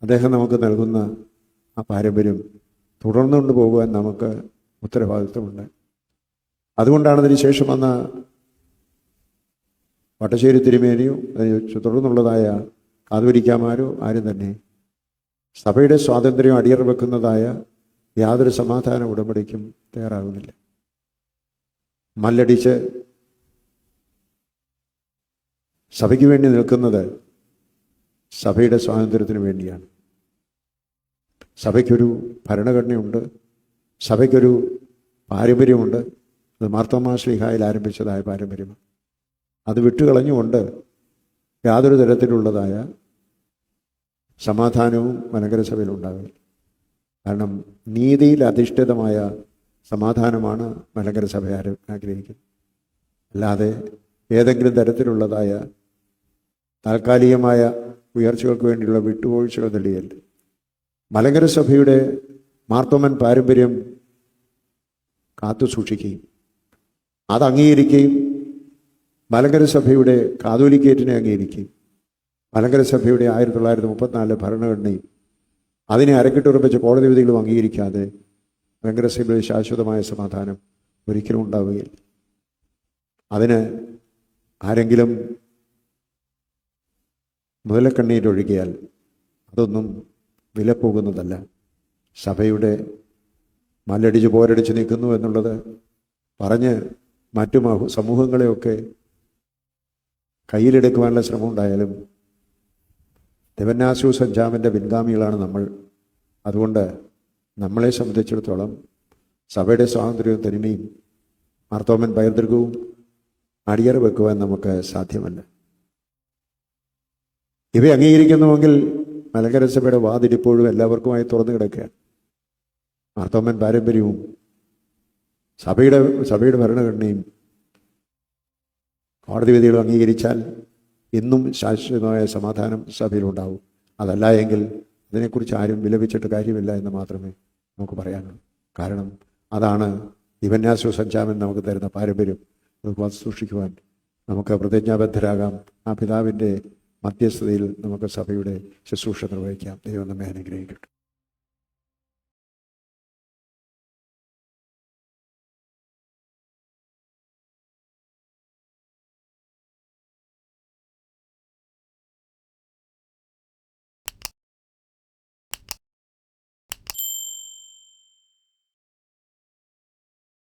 അദ്ദേഹം നമുക്ക് നൽകുന്ന ആ പാരമ്പര്യം തുടർന്നുകൊണ്ട് പോകുവാൻ നമുക്ക് ഉത്തരവാദിത്വമുണ്ട്. അതുകൊണ്ടാണ് അതിന് ശേഷം വന്ന വട്ടശ്ശേരി തിരുമേനിയോ തുടർന്നുള്ളതായ കാതോലിക്കാമാരോ ആരും തന്നെ സഭയുടെ സ്വാതന്ത്ര്യം അടിയറ വെക്കുന്നതായ യാതൊരു സമാധാന ഉടമ്പടിക്കും തയ്യാറാകുന്നില്ല. മല്ലടിച്ച് സഭയ്ക്ക് വേണ്ടി നിൽക്കുന്നത് സഭയുടെ സ്വാതന്ത്ര്യത്തിന് വേണ്ടിയാണ്. സഭയ്ക്കൊരു ഭരണഘടനയുണ്ട്, സഭയ്ക്കൊരു പാരമ്പര്യമുണ്ട്. അത് മാർത്തോമാ ശ്ലീഹായിൽ ആരംഭിച്ചതായ പാരമ്പര്യമാണ്. അത് വിട്ടുകളഞ്ഞുകൊണ്ട് യാതൊരു തരത്തിലുള്ളതായ സമാധാനവും മലങ്കര സഭയിൽ ഉണ്ടാകില്ല. കാരണം നീതിയിൽ അധിഷ്ഠിതമായ സമാധാനമാണ് മലങ്കര സഭ ആഗ്രഹിക്കുന്നത്. അല്ലാതെ ഏതെങ്കിലും തരത്തിലുള്ളതായ താൽക്കാലികമായ ഉയർച്ചകൾക്ക് വേണ്ടിയുള്ള വിട്ടുവീഴ്ചകൾ തെളിയല്ല. മലങ്കര സഭയുടെ മാർത്തോമൻ പാരമ്പര്യം കാത്തു സൂക്ഷിക്കുകയും അത് അംഗീകരിക്കുകയും മലങ്കര സഭയുടെ കാതോലിക്കേറ്റിനെ അംഗീകരിക്കുകയും മലങ്കര സഭയുടെ 1934 ഭരണഘടനയും അതിനെ അരക്കിട്ടുറപ്പിച്ച കോടതി വിധികളും അംഗീകരിക്കാതെ മലങ്കര സഭയുടെ ശാശ്വതമായ സമാധാനം ഒരിക്കലും ഉണ്ടാവുകയില്ല. അതിന് ആരെങ്കിലും മുതലക്കണ്ണീരൊഴുകിയാൽ അതൊന്നും വില പോകുന്നതല്ല. സഭയുടെ മല്ലടിച്ച് പോരടിച്ച് നിൽക്കുന്നു എന്നുള്ളത് പറഞ്ഞ് മറ്റു സമൂഹങ്ങളെയൊക്കെ കയ്യിലെടുക്കുവാനുള്ള ശ്രമം ഉണ്ടായാലും ദിവന്നാസ്യൂസ് അഞ്ചാമൻ്റെ പിൻഗാമികളാണ് നമ്മൾ. അതുകൊണ്ട് നമ്മളെ സംബന്ധിച്ചിടത്തോളം സഭയുടെ സ്വാതന്ത്ര്യവും തനിമയും മാർത്തോമൻ പൈതൃകവും അടിയറ വെക്കുവാൻ നമുക്ക് സാധ്യമല്ല. ഇവ അംഗീകരിക്കുന്നുവെങ്കിൽ മലങ്കര സഭയുടെ വാതിലിപ്പോഴും എല്ലാവർക്കുമായി തുറന്നു കിടക്കുകയാണ്. മാർത്തോമൻ പാരമ്പര്യവും സഭയുടെ ഭരണഘടനയും കോടതി വിധികളും അംഗീകരിച്ചാൽ ഇന്നും ശാശ്വതമായ സമാധാനം സഭയിലുണ്ടാവും. അതല്ല എങ്കിൽ അതിനെക്കുറിച്ച് ആരും വിലപിച്ചിട്ട് കാര്യമില്ല എന്ന് മാത്രമേ നമുക്ക് പറയാനുള്ളൂ. കാരണം അതാണ് ദിവന്നാസ്യൂസ് അഞ്ചാമൻ നമുക്ക് തരുന്ന പാരമ്പര്യം. നമുക്ക് സൂക്ഷിക്കുവാൻ നമുക്ക് പ്രതിജ്ഞാബദ്ധരാകാം. ആ പിതാവിൻ്റെ മധ്യസ്ഥതയിൽ നമുക്ക് സഭയുടെ ശുശ്രൂഷ നിർവഹിക്കാം. ദൈവം നമ്മെ അനുഗ്രഹിക്കട്ടെ.